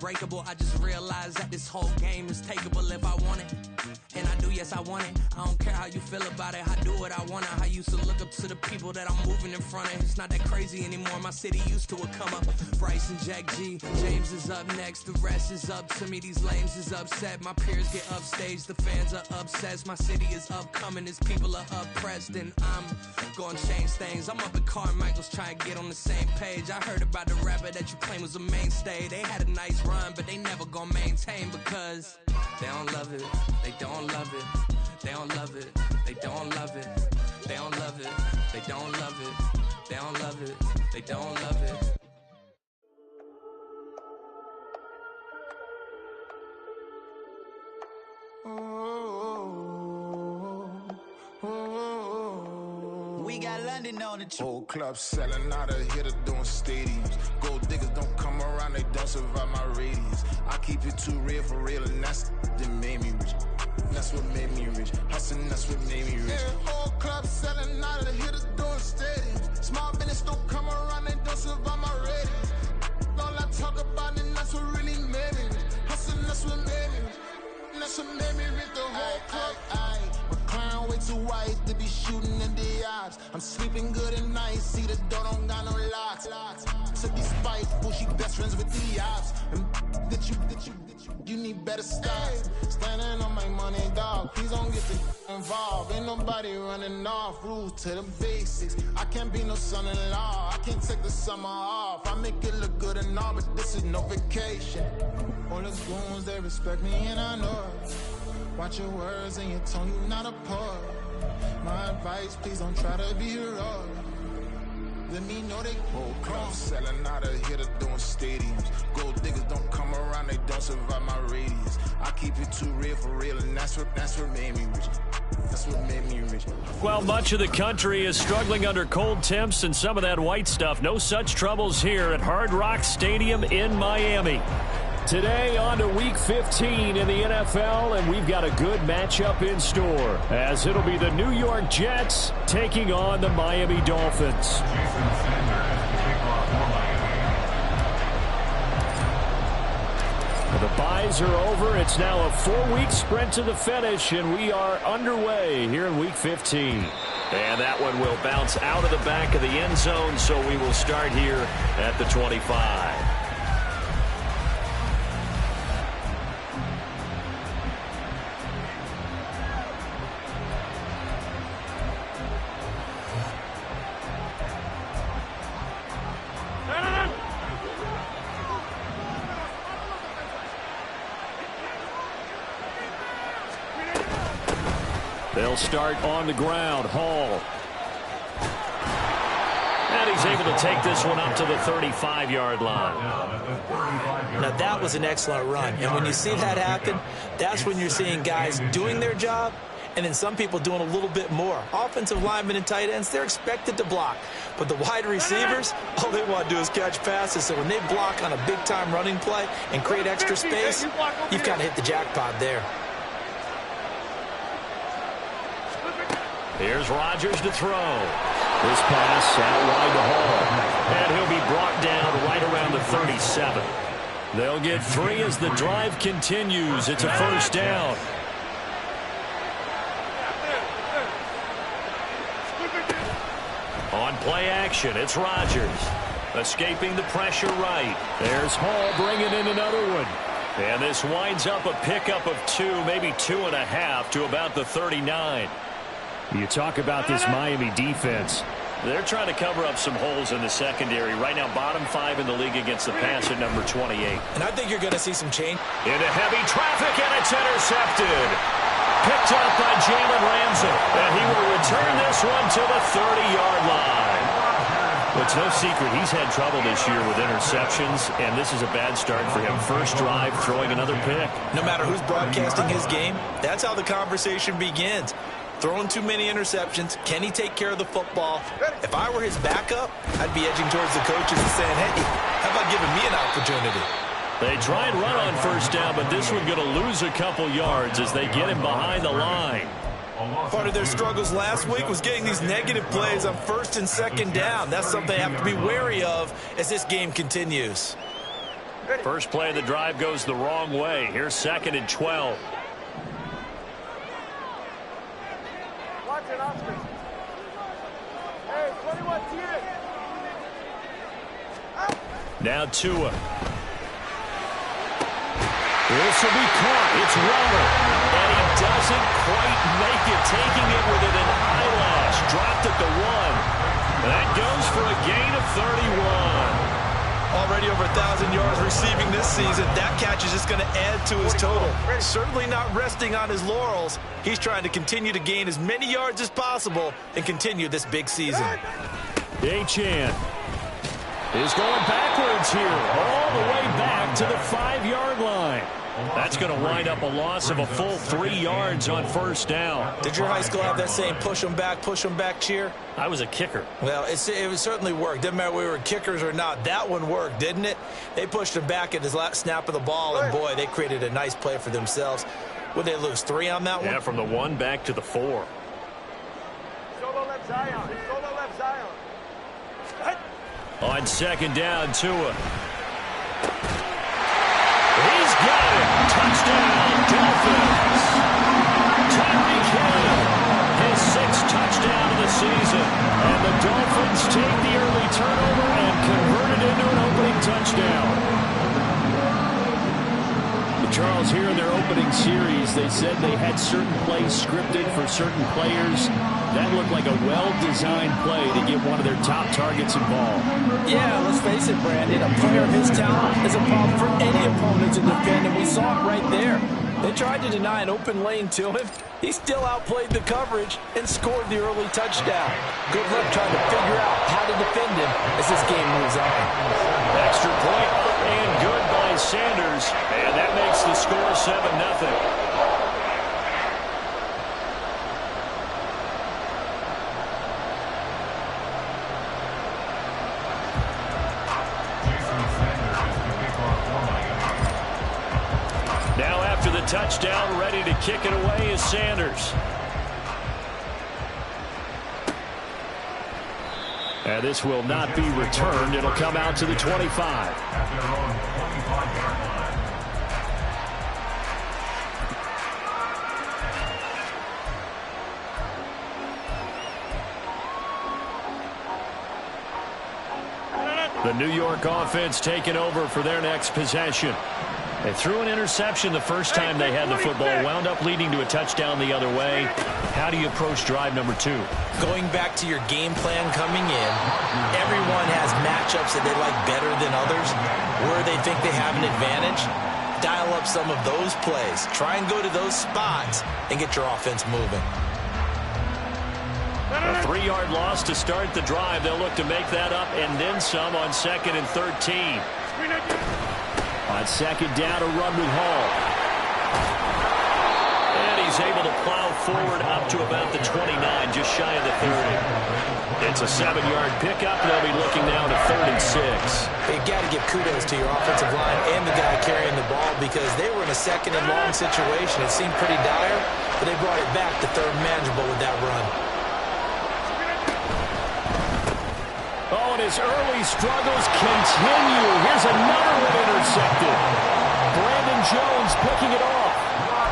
unbreakable. I just realized that this whole game is takeable if I want it. And I do, yes, I want it. I don't care how you feel about it. I do what I want. I used to look up to the people that I'm moving in front of. It's not that crazy anymore. My city used to come up. Bryce and Jack G. James is up next. The rest is up to me. These lames is upset. My peers get upstaged. The fans are obsessed. My city is upcoming. His people are oppressed. And I'm gonna change things. I'm up at Carmichael's trying to get on the same page. I heard about the rapper that you claim was a mainstay. They had a nice run, but they never gonna maintain because they don't love it. They don't love it. They don't love it. They don't love it. They don't love it. They don't love it. They don't love it. They don't love it. We got London on the whole club selling out of hitter doing stadiums. Gold diggers don't come around, they don't survive my radius. I keep it too real for real, and that's that made me rich. That's what made me rich. Hustling, that's what made me rich. Yeah, whole club selling out of hitters doing stadiums. Small business don't come around, they don't survive my radius. All I talk about it, that's what really made me rich. Hustling, that's what made me rich. And that's what made me rich. The whole club. My crown way too white to be shooting in the eyes. I'm sleeping good at night, see the door don't got no locks. To be spiteful, she best friends with the ops. And you need better styles. Standing on my money, dog. Please don't get involved. Ain't nobody running off. Rules to the basics. I can't be no son-in-law. I can't take the summer off. I make it look good and all, but this is no vacation. All the goons, they respect me and I know it. Watch your words and your tone, you not a poet. My advice, please don't try to be heroic. Let me know they whole club selling out of hitter doing stadiums. Gold diggers don't come around, they don't survive my radius. I keep it too real for real, and that's what made me rich. That's what made me rich. Well, much of the country is struggling under cold temps and some of that white stuff. No such troubles here at Hard Rock Stadium in Miami. Today on to Week 15 in the NFL, and we've got a good matchup in store, as it'll be the New York Jets taking on the Miami Dolphins. The byes are over. It's now a 4-week sprint to the finish, and we are underway here in Week 15. And that one will bounce out of the back of the end zone, so we will start here at the 25. They'll start on the ground. Hall. And he's able to take this one up to the 35-yard line. Now, that was an excellent run. And when you see that happen, that's when you're seeing guys doing their job and then some people doing a little bit more. Offensive linemen and tight ends, they're expected to block. But the wide receivers, all they want to do is catch passes. So when they block on a big-time running play and create extra space, you've kind of hit the jackpot there. Here's Rodgers to throw. This pass out wide to Hall. And he'll be brought down right around the 37. They'll get 3 as the drive continues. It's a first down. On play action, it's Rodgers. Escaping the pressure right. There's Hall bringing in another one. And this winds up a pickup of 2, maybe 2.5 to about the 39. You talk about this Miami defense. They're trying to cover up some holes in the secondary. Right now, bottom 5 in the league against the pass at number 28. And I think you're going to see some change. Into heavy traffic, and it's intercepted. Picked up by Jalen Ramsey. And he will return this one to the 30-yard line. Well, it's no secret he's had trouble this year with interceptions, and this is a bad start for him. First drive, throwing another pick. No matter who's broadcasting his game, that's how the conversation begins. Throwing too many interceptions. Can he take care of the football? If I were his backup, I'd be edging towards the coaches and saying, hey, how about giving me an opportunity? They try and run on first down, but this one going to lose a couple yards as they get him behind the line. Part of their struggles last week was getting these negative plays on first and second down. That's something they have to be wary of as this game continues. First play of the drive goes the wrong way. Here's 2nd and 12. Watch it, Oscar. Hey, 21 TX. Now Tua. This will be caught. It's Weller. And he doesn't quite make it, taking it within an eyelash. Dropped at the 1. That goes for a gain of 31. Already over 1,000 yards receiving this season. That catch is just going to add to his total. Certainly not resting on his laurels. He's trying to continue to gain as many yards as possible and continue this big season. Achane is going backwards here, all the way back to the 5-yard line. That's going to wind up a loss of a full 3 yards on first down. Did your high school have that same push them back cheer? I was a kicker. Well, it certainly worked. Didn't matter whether we were kickers or not. That one worked, didn't it? They pushed him back at his last snap of the ball, and boy, they created a nice play for themselves. Would they lose 3 on that one? Yeah, from the 1 back to the 4. Solo left Zion. Solo left Zion. On 2nd down, Tua. He's got it. Touchdown, Dolphins. Tyreek Hill, his 6th touchdown of the season. And the Dolphins take the early turnover and convert it into an opening touchdown. Charles, here in their opening series, they said they had certain plays scripted for certain players. That looked like a well-designed play to get one of their top targets involved. Yeah, let's face it, Brandon. A player of his talent is a problem for any opponent to defend, and we saw it right there. They tried to deny an open lane to him. He still outplayed the coverage and scored the early touchdown. Good luck trying to figure out how to defend him as this game moves on. Extra point and good by Sanders, and that makes the score 7-0. Now after the touchdown, ready to kick it away is Sanders. And this will not be returned. It'll come out to the 25. The New York offense taking over for their next possession. They threw an interception the first time they had the football, wound up leading to a touchdown the other way. How do you approach drive number 2? Going back to your game plan coming in, everyone has matchups that they like better than others, where they think they have an advantage. Dial up some of those plays. Try and go to those spots and get your offense moving. A 3-yard loss to start the drive. They'll look to make that up and then some on 2nd and 13. On 2nd down, a run with Hall. And he's able to plow forward up to about the 29, just shy of the 30. It's a 7-yard pickup. They'll be looking now to 3rd and 6. You got to give kudos to your offensive line and the guy carrying the ball, because they were in a 2nd and long situation. It seemed pretty dire, but they brought it back to 3rd manageable with that run. Oh, and his early struggles continue. Here's another one intercepted. Brandon Jones picking it off.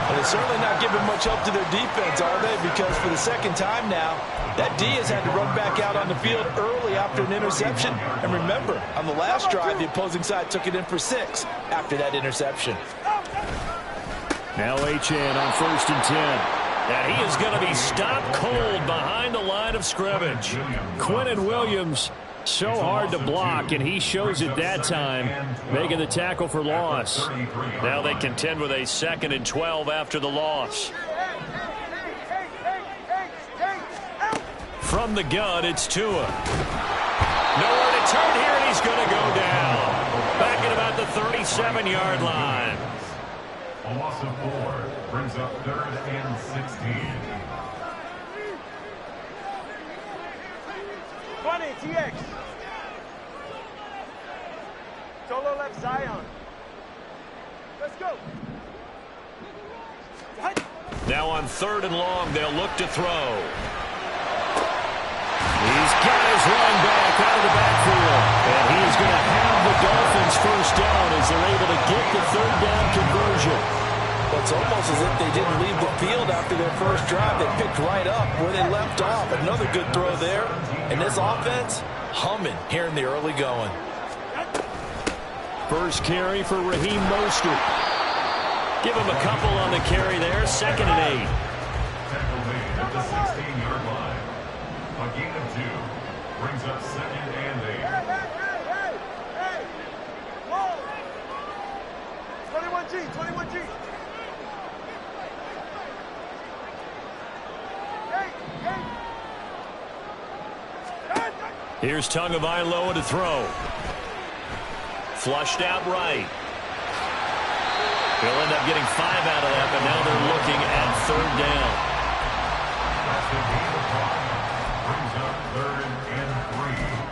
And they're certainly not giving much help to their defense, are they? Because for the 2nd time now, that D has had to run back out on the field early after an interception. And remember, on the last drive, the opposing side took it in for 6 after that interception. Now Achane on 1st and 10. And he is going to be stopped cold behind the line of scrimmage. Quinnen Williams, so hard to block, and he shows it that time, making the tackle for loss. Now they contend with a 2nd and 12 after the loss. From the gun, it's Tua. Nowhere to turn here, and he's going to go down. Back at about the 37-yard line. A loss of 4 brings up 3rd and 16. 20, TX. Solo left Zion. Let's go. Now on 3rd and long, they'll look to throw. He's got his run back out of the backfield. And he's going to have the Dolphins first down as they're able to get the third down conversion. Well, it's almost as if they didn't leave the field after their first drive. They picked right up where they left off. Another good throw there. And this offense, humming here in the early going. First carry for Raheem Mostert. Give him a couple on the carry there. 2nd and 8. Tackle made at the 16-yard line. A gain of 2 brings up 2nd and 8. Hey! Whoa! 21G, 21G. Here's Tagovailoa to throw. Flushed out right. They'll end up getting 5 out of that, but now they're looking at 3rd down. That's a gain of 5. Brings up 3rd and 3.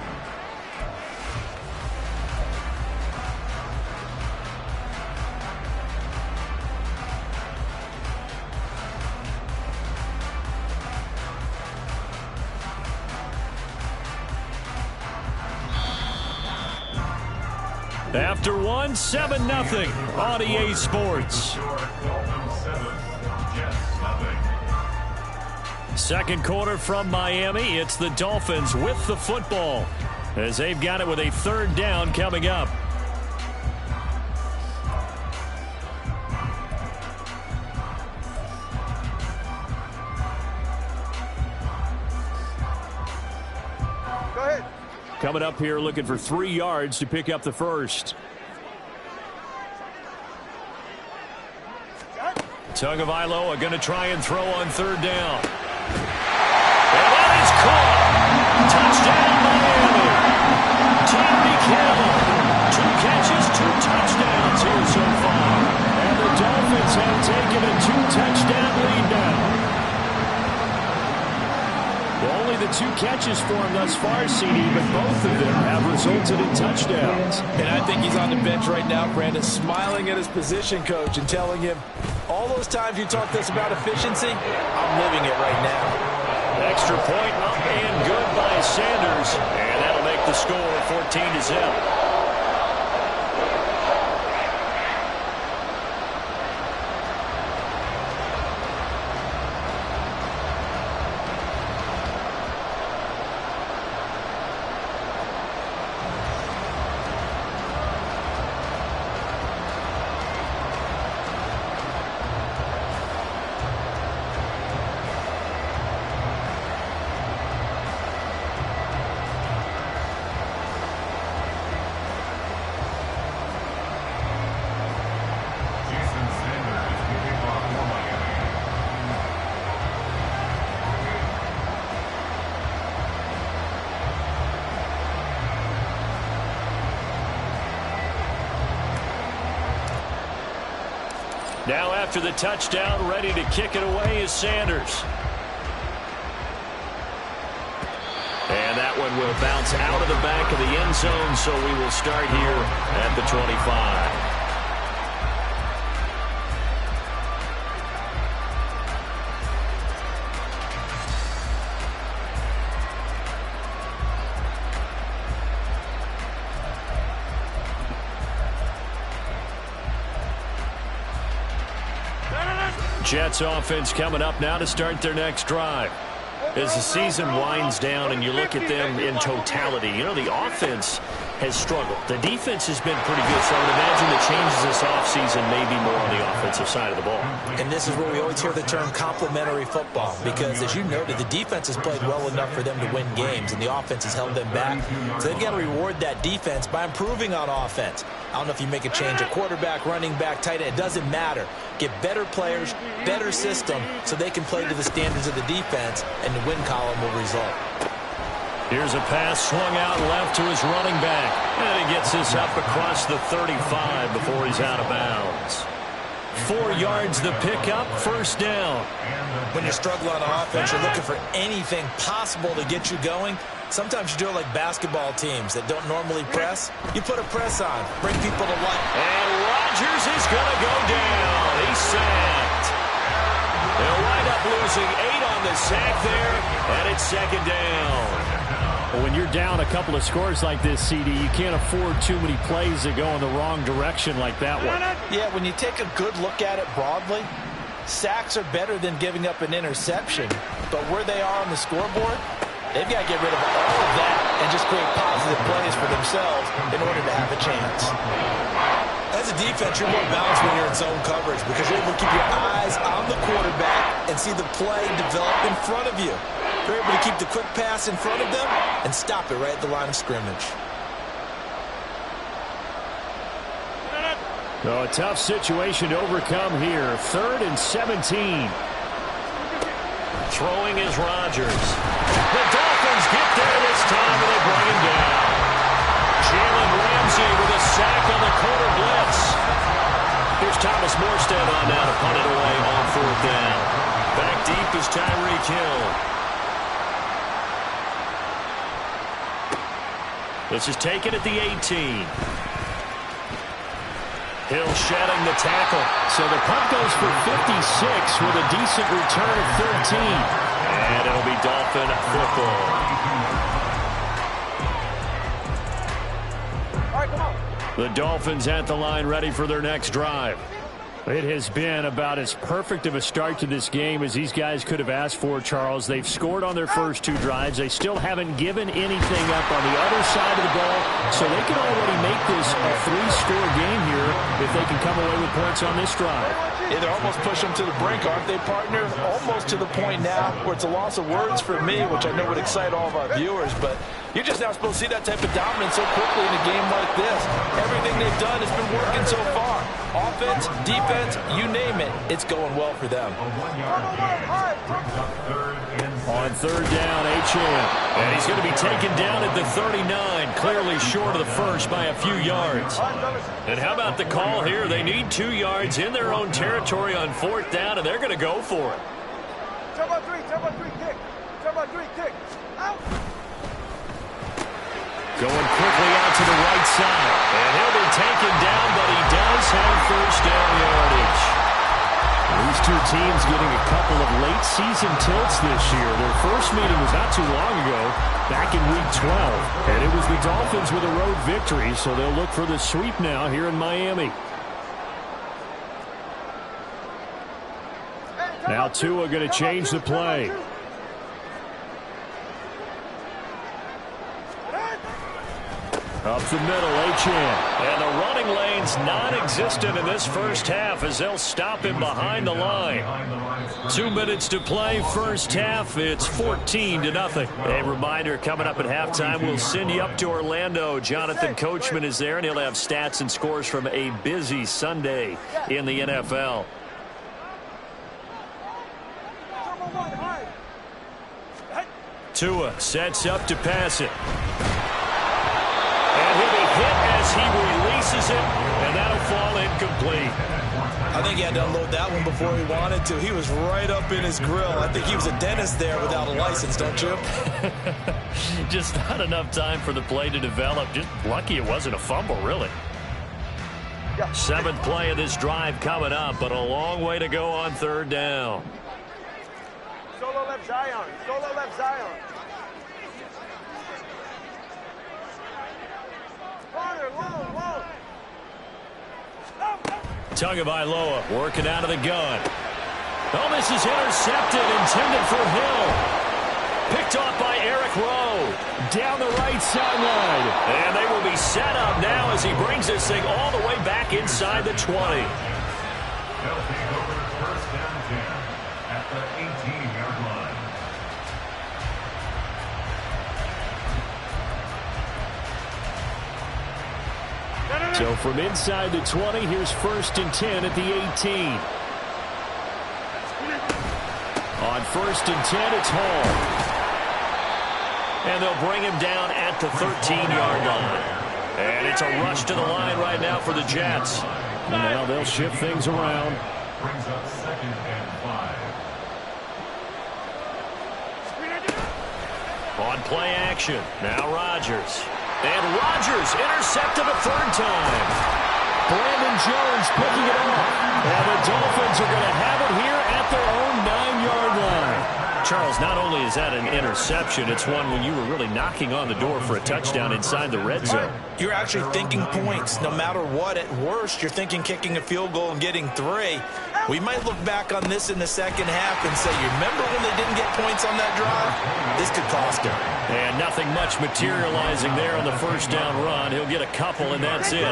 After 1, 7-0 on EA Sports. Second quarter from Miami. It's the Dolphins with the football as they've got it with a 3rd down coming up. Go ahead. Coming up here looking for 3 yards to pick up the first. Tagovailoa going to try and throw on 3rd down. And that is caught. Touchdown Miami. T.B. Campbell. 2 catches, 2 touchdowns here so far. And the Dolphins have taken a 2-touchdown lead now. Well, only the 2 catches for him thus far, CD, but both of them have resulted in touchdowns. And I think he's on the bench right now, Brandon, smiling at his position coach and telling him, all those times you talked to us about efficiency, I'm living it right now. Extra point up and good by Sanders. And that'll make the score 14-0. Now after the touchdown, ready to kick it away is Sanders. And that one will bounce out of the back of the end zone, so we will start here at the 25. Jets offense coming up now to start their next drive. As the season winds down and you look at them in totality, you know, the offense has struggled. The defense has been pretty good, so I would imagine the changes this offseason may be more on the offensive side of the ball. And this is where we always hear the term complementary football, because as you noted, the defense has played well enough for them to win games, and the offense has held them back. So they've got to reward that defense by improving on offense. I don't know if you make a change, a quarterback, running back, tight end, it doesn't matter. Get better players, better system, so they can play to the standards of the defense, and the win column will result. Here's a pass swung out left to his running back. And he gets this up across the 35 before he's out of bounds. 4 yards the pickup, first down. When you struggle on offense, you're looking for anything possible to get you going. Sometimes you do it like basketball teams that don't normally press. You put a press on, bring people to life. And Rodgers is going to go down. He's sacked. They'll wind up losing 8 on the sack there, and it's second down. Well, when you're down a couple of scores like this, CD, you can't afford too many plays that go in the wrong direction like that one. Yeah, when you take a good look at it broadly, sacks are better than giving up an interception. But where they are on the scoreboard, they've got to get rid of all of that and just create positive plays for themselves in order to have a chance. As a defense, you're more balanced when you're in zone coverage because you're able to keep your eyes on the quarterback and see the play develop in front of you. You're able to keep the quick pass in front of them and stop it right at the line of scrimmage. So a tough situation to overcome here. 3rd and 17. Throwing is Rodgers. The Dolphins get there this time, and they bring him down. Jalen Ramsey with a sack on the corner blitz. Here's Thomas Morstead on now to punt it away on 4th down. Back deep is Tyreek Hill. This is taken at the 18. Hill shedding the tackle. So the punt goes for 56 with a decent return of 13. And it'll be Dolphin football. The Dolphins at the line ready for their next drive. It has been about as perfect of a start to this game as these guys could have asked for, Charles. They've scored on their first 2 drives. They still haven't given anything up on the other side of the ball, so they can already make this a 3-score game here if they can come away with points on this drive. Yeah, they're almost pushing them to the brink, aren't they, partner? Almost to the point now where it's a loss of words for me, which I know would excite all of our viewers, but you're just not supposed to see that type of dominance so quickly in a game like this. Everything they've done has been working so far. Offense, defense, you name it, it's going well for them. On 3rd down, Achane. And he's going to be taken down at the 39, clearly short of the first by a few yards. And how about the call here? They need 2 yards in their own territory on 4th down, and they're going to go for it. Turbo 3, kick. Turbo 3, kick. Out. Going quickly out to the right side. And he'll be taken down, but he does have 1st down yardage. These 2 teams getting a couple of late season tilts this year. Their first meeting was not too long ago, back in Week 12. And it was the Dolphins with a road victory, so they'll look for the sweep now here in Miami. Now Tua going to change the play. Up the middle, Achane. And the running lane's non-existent in this first half as they'll stop him behind the line. 2 minutes to play, first half. It's 14-0. A reminder, coming up at halftime, we'll send you up to Orlando. Jonathan Coachman is there, and he'll have stats and scores from a busy Sunday in the NFL. Tua sets up to pass it. And he'll be hit as he releases it, and that'll fall incomplete. I think he had to unload that one before he wanted to. He was right up in his grill. I think he was a dentist there without a license, don't you? Just not enough time for the play to develop. Just lucky it wasn't a fumble, really. 7th play of this drive coming up, but a long way to go on 3rd down. Solo left Zion. Solo left Zion. Tagovailoa working out of the gun. Oh, this is intercepted, intended for Hill. Picked off by Eric Rowe. Down the right sideline. And they will be set up now as he brings this thing all the way back inside the 20. They'll take over 1st down 10 at the 18-yard line. So from inside the 20, here's 1st and 10 at the 18. On 1st and 10, it's Hall. And they'll bring him down at the 13-yard line. And it's a rush to the line right now for the Jets. And now they'll shift things around. Brings up 2nd and 5. On play action, now Rodgers. And Rodgers intercepted a 3rd time. Brandon Jones picking it off. And the Dolphins are going to have it here at their own 9-yard line. Charles, not only is that an interception, it's one when you were really knocking on the door for a touchdown inside the red zone. You're actually thinking points. No matter what, at worst, you're thinking kicking a field goal and getting 3. We might look back on this in the second half and say, you remember when they didn't get points on that drive? This could cost him. And nothing much materializing there on the first down run. He'll get a couple, and that's it.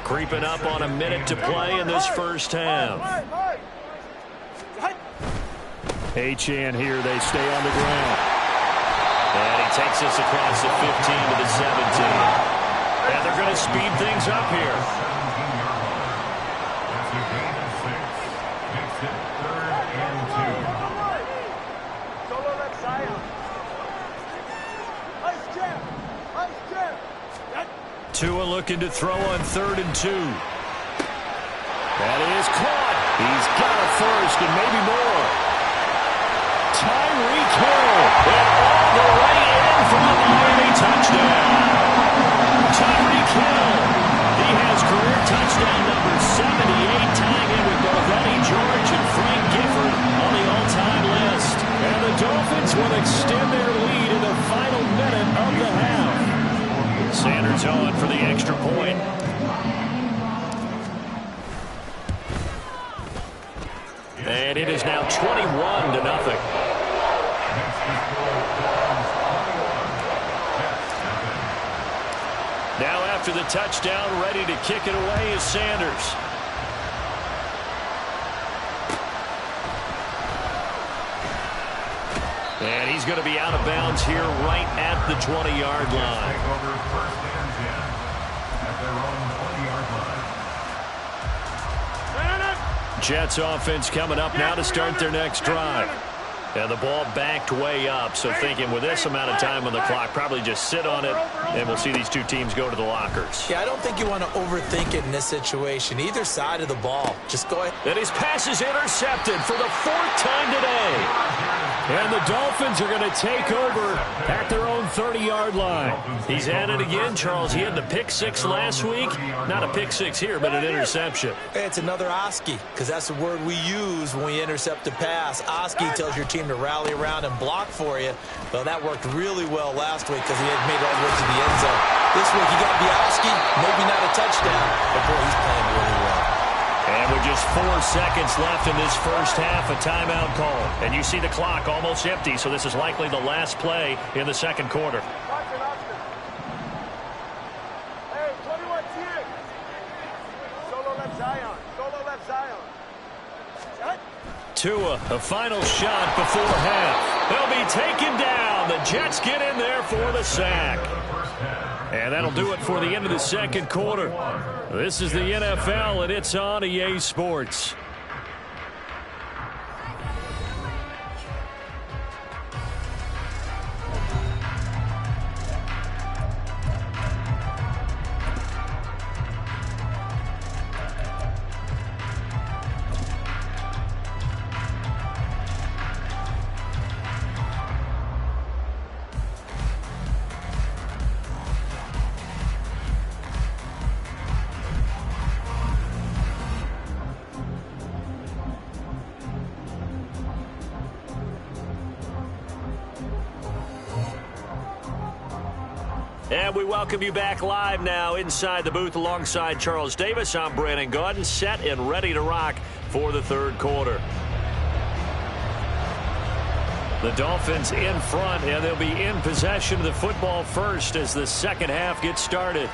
Creeping up on a minute to play in this first half. Achane here, they stay on the ground. And he takes us across the 15 to the 17. And they're going to speed things up here. Tua looking to throw on 3rd and 2. That is caught. He's got a first and maybe more. Tyreek Hill, and all the way in for the Miami touchdown. Tyreek Hill, he has career touchdown number 78, tying in with both Eddie George and Frank Gifford on the all-time list. And the Dolphins will extend their lead in the final minute of the half. Sanders on for the extra point. And it is now 21-0. Now after the touchdown, ready to kick it away is Sanders. And he's going to be out of bounds here right at the 20-yard line. Jets offense coming up now to start their next drive. And the ball backed way up, so thinking with this amount of time on the clock, probably just sit on it, and we'll see these two teams go to the lockers. Yeah, I don't think you want to overthink it in this situation. Either side of the ball. Just go ahead. And his pass is intercepted for the 4th time today. And the Dolphins are going to take over at their own 30-yard line. He's at it again, Charles. He had the pick 6 last week. Not a pick 6 here, but an interception. It's another Oski, because that's the word we use when we intercept a pass. Oski tells your team to rally around and block for you. Well, that worked really well last week because he had made it all the way to the end zone. This week, you got Oski, maybe not a touchdown, but boy, he's playing really well. And with just 4 seconds left in this first half, a timeout call. And you see the clock almost empty, so this is likely the last play in the second quarter. Hey, 21 TX. Solo left Zion. Solo left Zion. Tua, a final shot before half. They'll be taken down. The Jets get in there for the sack. And that'll do it for the end of the second quarter. This is the NFL, and it's on EA Sports. And we welcome you back live now inside the booth alongside Charles Davis. I'm Brandon Gaudin, set and ready to rock for the third quarter. The Dolphins in front, and they'll be in possession of the football first as the second half gets started.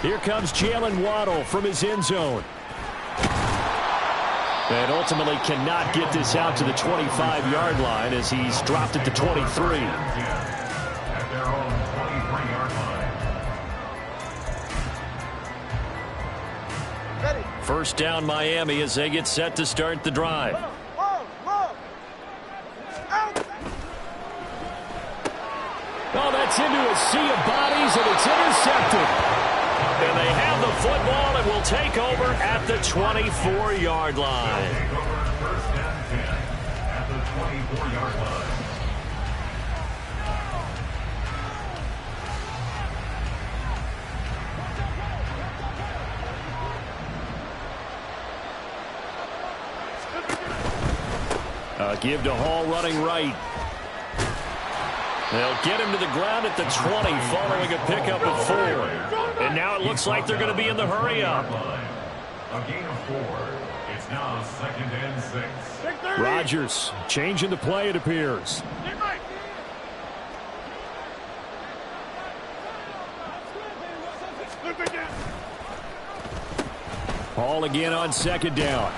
Here comes Jalen Waddle from his end zone. And ultimately cannot get this out to the 25-yard line as he's dropped it to 23. First down Miami as they get set to start the drive. Oh, that's into a sea of bodies, and it's intercepted. And they have the football and will take over at the 24-yard line. First and 10 at the 24-yard line. Give to Hall running right. They'll get him to the ground at the 20 following a pickup of 4. And now it looks like they're going to be in the hurry-up. A gain of 4. It's now 2nd and 6. Rodgers changing the play, it appears. Hall again on 2nd down.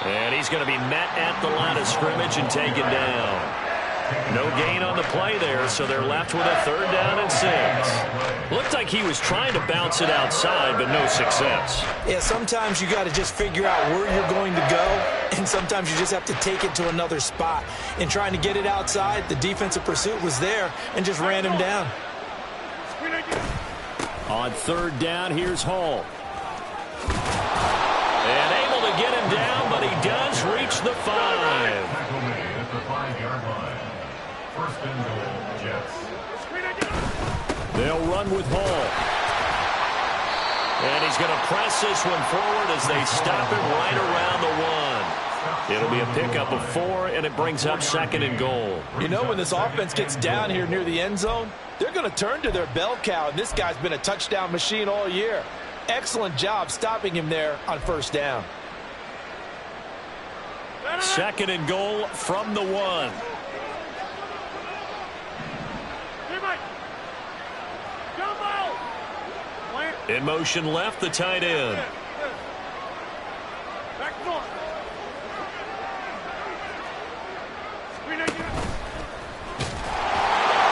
And he's going to be met at the line of scrimmage and taken down. No gain on the play there, so they're left with a 3rd down and 6. Looked like he was trying to bounce it outside, but no success. Yeah, sometimes you got to just figure out where you're going to go, and sometimes you just have to take it to another spot. In trying to get it outside, the defensive pursuit was there and just ran him down. On 3rd down, here's Hall. And able to get him down, but he does reach the 5. Tackle made at the 5-yard line. 1st and goal, Jets. They'll run with Hall. And he's going to press this one forward as they stop him right around the 1. It'll be a pickup of 4, and it brings up 2nd and goal. You know, when this offense gets down here near the end zone, they're going to turn to their bell cow, and this guy's been a touchdown machine all year. Excellent job stopping him there on 1st down. 2nd and goal from the 1. In motion left, the tight end.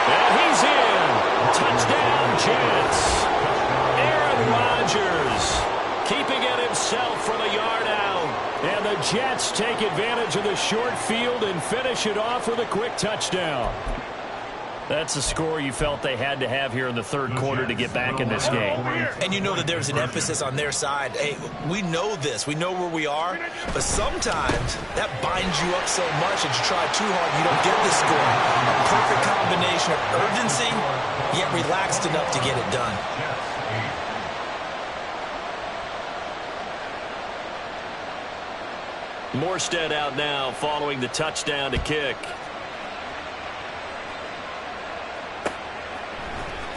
And he's in. Touchdown, Jets. Aaron Rodgers keeping it himself from a yard out. And the Jets take advantage of the short field and finish it off with a quick touchdown. That's a score you felt they had to have here in the 3rd quarter to get back in this game. And you know that there's an emphasis on their side. Hey, we know this. We know where we are. But sometimes that binds you up so much that you try too hard, you don't get the score. A perfect combination of urgency, yet relaxed enough to get it done. Morstead out now following the touchdown to kick.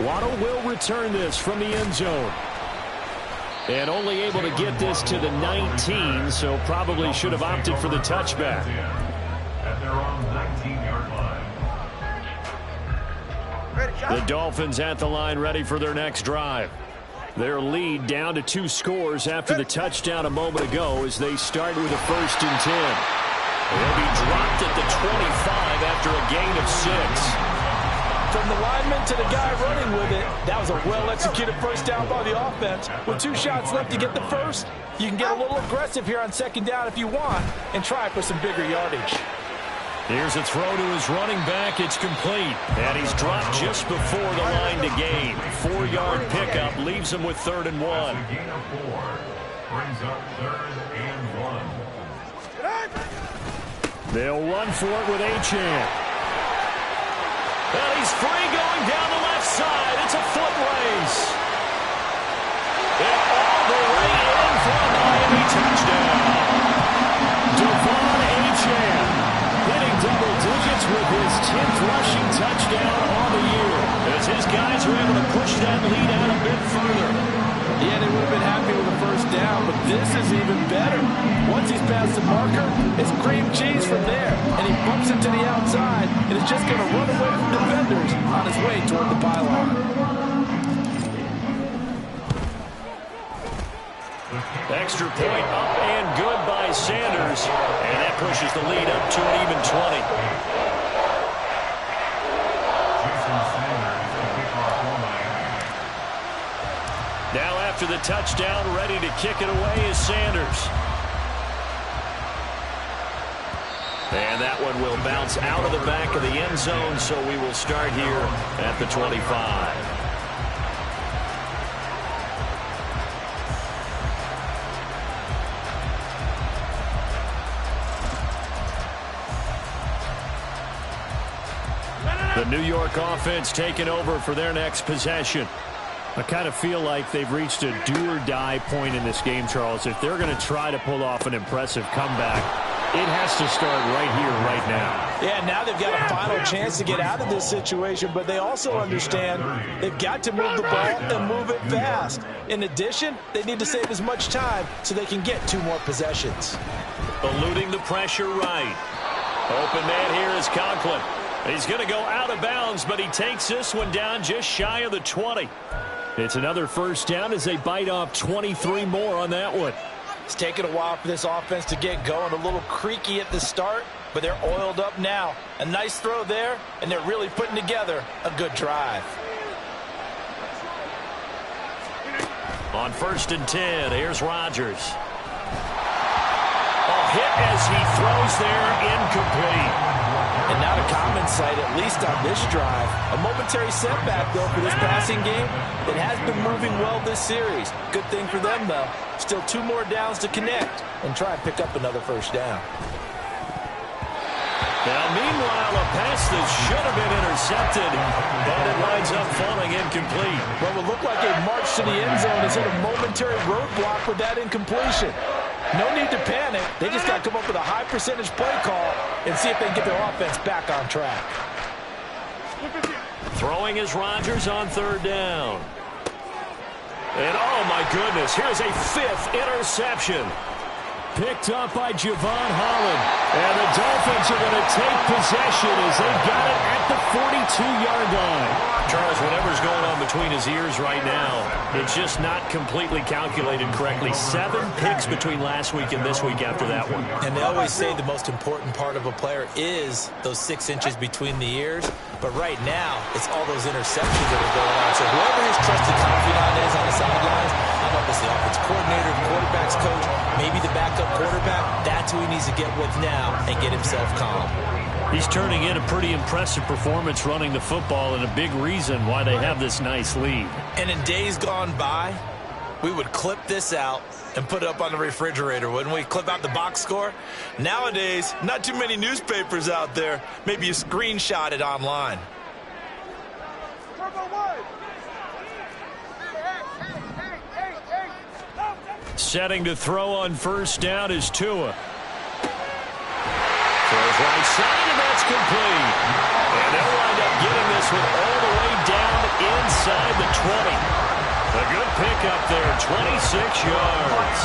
Waddle will return this from the end zone. And only able to get this to the 19, so probably should have opted for the touchback. At their own 19-yard line. The Dolphins at the line ready for their next drive. Their lead down to 2 scores after the touchdown a moment ago as they start with a 1st and 10. They'll be dropped at the 25 after a gain of 6. From the lineman to the guy running with it, that was a well-executed 1st down by the offense. With 2 shots left to get the 1st, you can get a little aggressive here on 2nd down if you want and try for some bigger yardage. Here's a throw to his running back. It's complete. And he's dropped just before the line to gain. 4-yard pickup leaves him with 3rd and 1. A gain of 4 brings up 3rd and 1. They'll run for it with Achane. And he's free going down the left side. It's a foot race. And all the way in for a Miami touchdown. Devon Achane hitting double digits with his 10th rushing touchdown on the year. As his guys are able to push that lead out a bit further. Yeah, they would have been happy with the 1st down, but this is even better. Once he's past the marker, it's cream cheese from there, and he bumps it to the outside, and is just going to run away from defenders on his way toward the pylon. Extra point up and good by Sanders, and that pushes the lead up to an even 20. Now after the touchdown, ready to kick it away is Sanders. And that one will bounce out of the back of the end zone, so we will start here at the 25. The New York offense taking over for their next possession. I kind of feel like they've reached a do-or-die point in this game, Charles. If they're going to try to pull off an impressive comeback, It has to start right here, right now. Yeah, now they've got a final chance to get out of this situation, but they also understand they've got to move the ball and move it fast. In addition, they need to save as much time so they can get 2 more possessions. Eluding the pressure right. Open man here is Conklin. He's going to go out of bounds, but he takes this one down just shy of the 20. It's another first down as they bite off 23 more on that one. It's taken a while for this offense to get going. A little creaky at the start, but they're oiled up now. A nice throw there, and they're really putting together a good drive. On 1st and 10, here's Rodgers. A hit as he throws there, incomplete. And not a common sight, at least on this drive. A momentary setback, though, for this passing game. It has been moving well this series. Good thing for them, though. Still 2 more downs to connect and try and pick up another first down. Now, meanwhile, a pass that should have been intercepted, and it winds up falling incomplete. What would look like a march to the end zone is hit a momentary roadblock with that incompletion. No need to panic. They just got to come up with a high percentage play call and see if they can get their offense back on track. Throwing is Rodgers on 3rd down. And, oh, my goodness, here's a 5th interception. Picked up by Javon Holland. And the Dolphins are going to take possession as they've got it at the 42-yard line. Charles, whatever's going on between his ears right now, it's just not completely calculated correctly. 7 picks between last week and this week after that one. And they always say the most important part of a player is those 6 inches between the ears. But right now, it's all those interceptions that are going on. So whoever his trusted confidant is on the sidelines, I don't know if it's the offense coordinator, the quarterback's coach, maybe the backup quarterback, that's who he needs to get with now and get himself calm. He's turning in a pretty impressive performance running the football, and a big reason why they have this nice lead. And in days gone by, we would clip this out and put it up on the refrigerator, wouldn't we? Clip out the box score. Nowadays, not too many newspapers out there. Maybe you screenshot it online. Setting to throw on 1st down is Tua. Throws right side, and that's complete. And they'll wind up getting this one all the way down inside the 20. A good pickup there, 26 yards.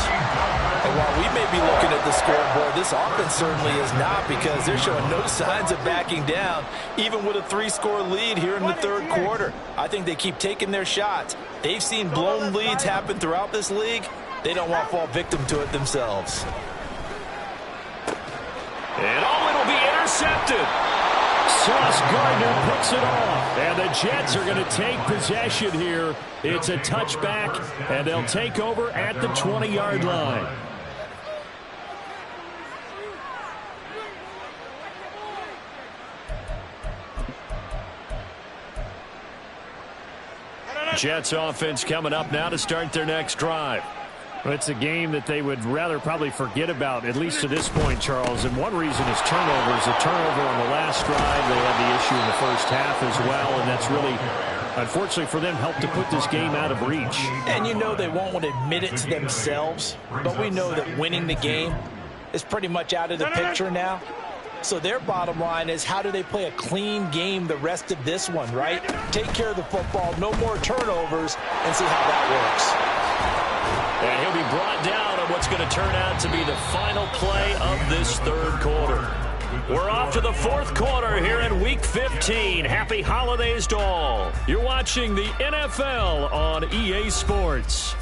And while we may be looking at the scoreboard, this offense certainly is not, because they're showing no signs of backing down, even with a 3-score lead here in the 3rd quarter. I think they keep taking their shots. They've seen blown leads happen throughout this league. They don't want to fall victim to it themselves. And it'll be intercepted. Sauce Gardner picks it off. And the Jets are going to take possession here. It's a touchback, and they'll take over at the 20-yard line. Jets offense coming up now to start their next drive. Well, it's a game that they would rather probably forget about, at least to this point, Charles. And one reason is turnovers. A turnover on the last drive. They had the issue in the first half as well, and that's really, unfortunately for them, helped to put this game out of reach. And you know they won't want to admit it to themselves, but we know that winning the game is pretty much out of the picture now. So their bottom line is, how do they play a clean game the rest of this one, right? Take care of the football, no more turnovers, and see how that works. And he'll be brought down on what's going to turn out to be the final play of this 3rd quarter. We're off to the 4th quarter here in Week 15. Happy holidays to all. You're watching the NFL on EA Sports.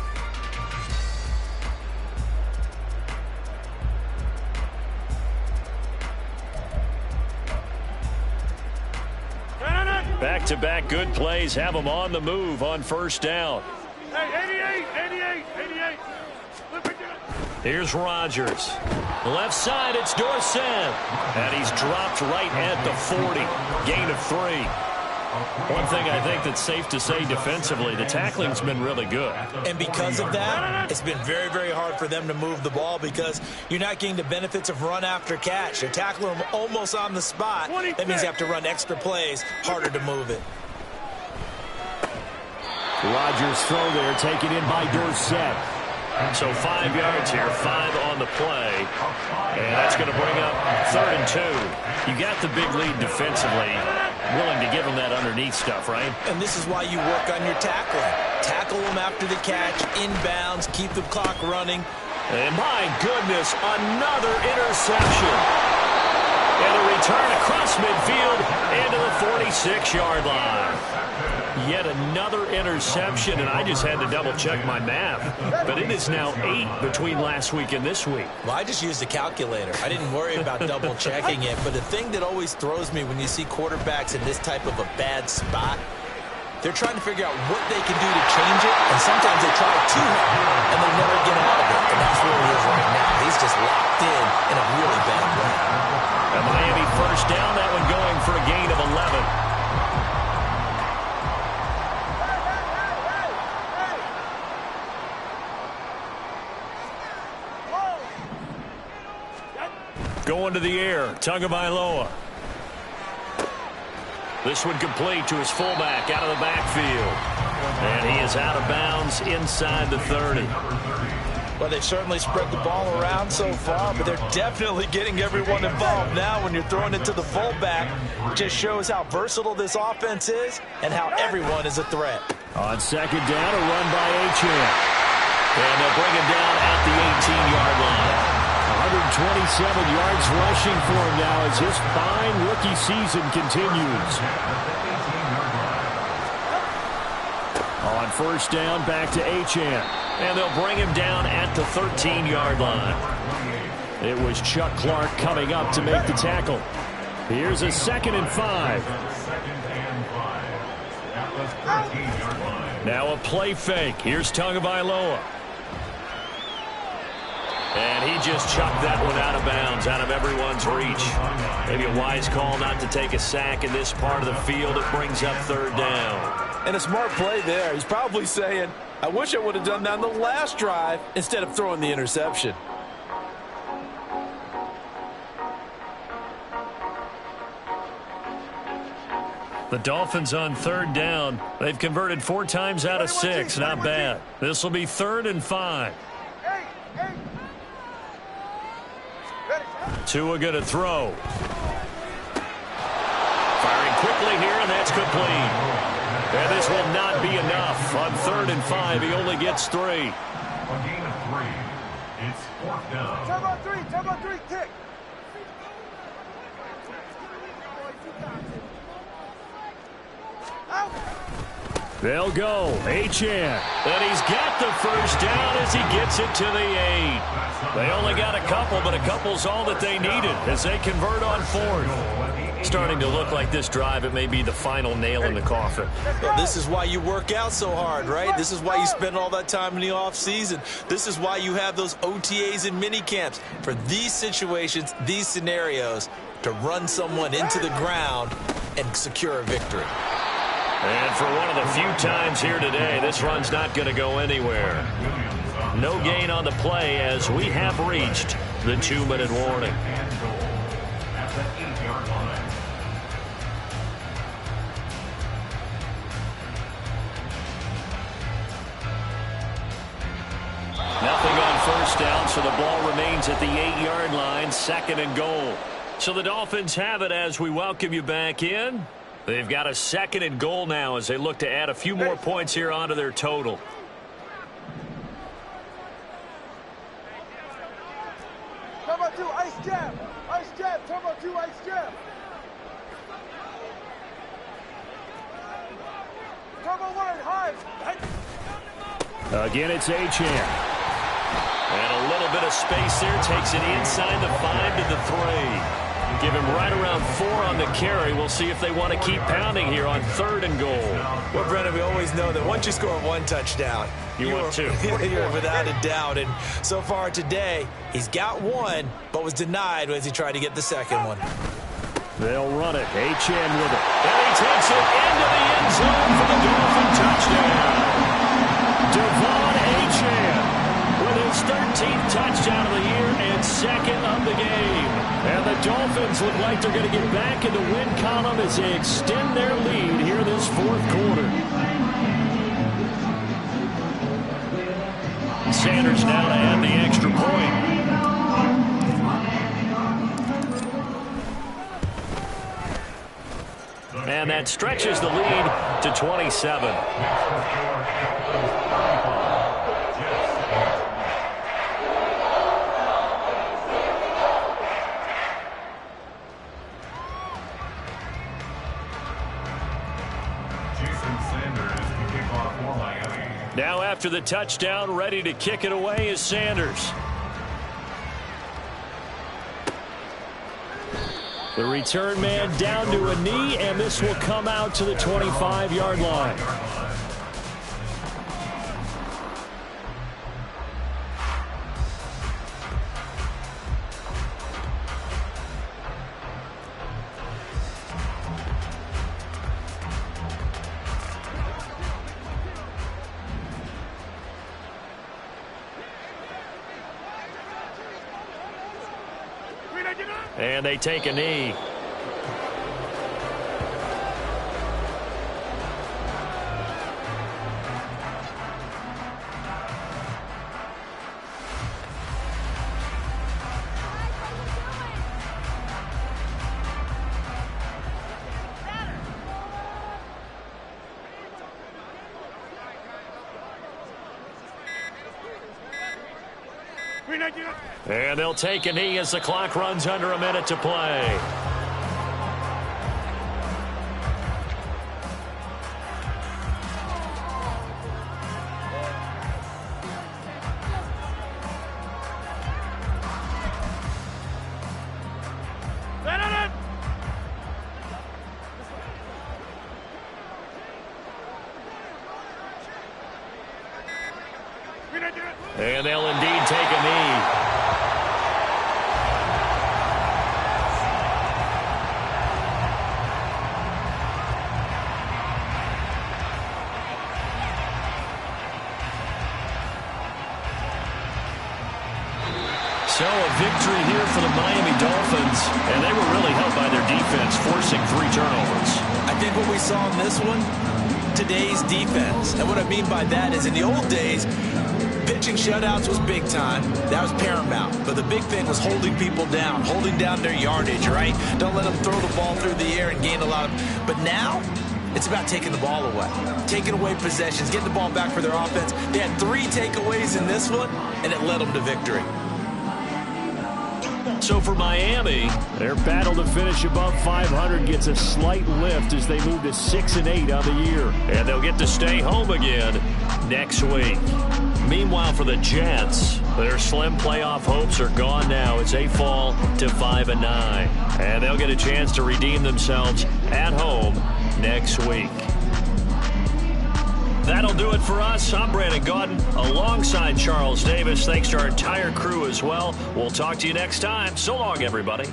Back-to-back good plays have them on the move on 1st down. Hey, 88. Here's Rodgers. Left side, it's Dorsett. And he's dropped right at the 40. Gain of 3. One thing I think that's safe to say defensively, the tackling's been really good. And because of that, it's been very, very hard for them to move the ball, because you're not getting the benefits of run after catch. They're tackling them almost on the spot. That means you have to run extra plays, harder to move it. Rodgers' throw there taken in by Dorsett. So 5 yards here, 5 on the play. And that's going to bring up 3rd and 2. You got the big lead defensively. Willing to give them that underneath stuff, right? And this is why you work on your tackling. Tackle them after the catch, inbounds, keep the clock running. And my goodness, another interception. And a return across midfield into the 46-yard line. Yet another interception, and I just had to double-check my math. But it is now 8 between last week and this week. Well, I just used a calculator. I didn't worry about double-checking it. But the thing that always throws me when you see quarterbacks in this type of a bad spot, they're trying to figure out what they can do to change it, and sometimes they try too hard, and they never get out of it. And that's where he is right now. He's just locked in a really bad way. A Miami first down, that one going for a gain of 11. Going to the air, Tagovailoa. This one complete to his fullback out of the backfield. And he is out of bounds inside the 30. Well, they've certainly spread the ball around so far, but they're definitely getting everyone involved now when you're throwing it to the fullback. Just shows how versatile this offense is and how everyone is a threat. On second down, a run by Achane. And they'll bring him down at the 18-yard line. 127 yards rushing for him now as his fine rookie season continues. On first down, back to Achane. And they'll bring him down at the 13-yard line. It was Chuck Clark coming up to make the tackle. Here's a 2nd and 5. Now a play fake. Here's Tagovailoa. And he just chucked that one out of bounds, out of everyone's reach. Maybe a wise call not to take a sack in this part of the field. It brings up 3rd down. And a smart play there. He's probably saying, I wish I would have done that on the last drive instead of throwing the interception. The Dolphins on 3rd down. They've converted 4 times out of 6. Not bad. This will be 3rd and 5. Tua going to throw. Firing quickly here, and that's complete. And this will not be enough. On 3rd and 5, he only gets 3. A gain of 3. It's 4th down. Time on 3, kick. Out. They'll go. Achane. And he's got the first down as he gets it to the 8. They only got a couple, but a couple's all that they needed as they convert on 4th. Starting to look like this drive, it may be the final nail in the coffin. Well, this is why you work out so hard, right? This is why you spend all that time in the offseason. This is why you have those OTAs and mini camps. For these situations, these scenarios, to run someone into the ground and secure a victory. And for one of the few times here today, this run's not going to go anywhere. No gain on the play as we have reached the 2-minute warning. Nothing on first down, so the ball remains at the 8-yard line, 2nd and goal. So the Dolphins have it as we welcome you back in. They've got a 2nd and goal now as they look to add a few more points here onto their total. Turbo 2, ice jab. Ice jab, Turbo 2, ice jab. Turbo 1, high. Again, it's Achane. And a little bit of space there. Takes it inside the 5 to the 3. Give him right around 4 on the carry. We'll see if they want to keep pounding here on 3rd and goal. Well, Brennan, we always know that once you score 1 touchdown, you want 2. You're without a doubt. And so far today, he's got 1, but was denied as he tried to get the 2nd one. They'll run it. Achane with it. And he takes it into the end zone for the Dolphin touchdown. Devon Achane with his 13th touchdown of the year and 2nd of the game. And the Dolphins look like they're going to get back in the win column as they extend their lead here this 4th quarter. Sanders now to add the extra point. And that stretches the lead to 27. Now after the touchdown, ready to kick it away is Sanders. The return man down to a knee, and this will come out to the 25-yard line. And they take a knee. And they'll take a knee as the clock runs under a minute to play. And they'll indeed take a knee. So a victory here for the Miami Dolphins, and they were really helped by their defense, forcing 3 turnovers. I think what we saw in this one, today's defense. And what I mean by that is in the old days, pitching shutouts was big time. That was paramount. But the big thing was holding people down, holding down their yardage, right? Don't let them throw the ball through the air and gain a lot of... But now, it's about taking the ball away, taking away possessions, getting the ball back for their offense. They had 3 takeaways in this one, and it led them to victory. So for Miami, their battle to finish above 500 gets a slight lift as they move to 6-8 on the year. And they'll get to stay home again next week. Meanwhile, for the Jets, their slim playoff hopes are gone now as they fall to 5-9. And they'll get a chance to redeem themselves at home next week. That'll do it for us. I'm Brandon Gaudin alongside Charles Davis. Thanks to our entire crew as well. We'll talk to you next time. So long, everybody.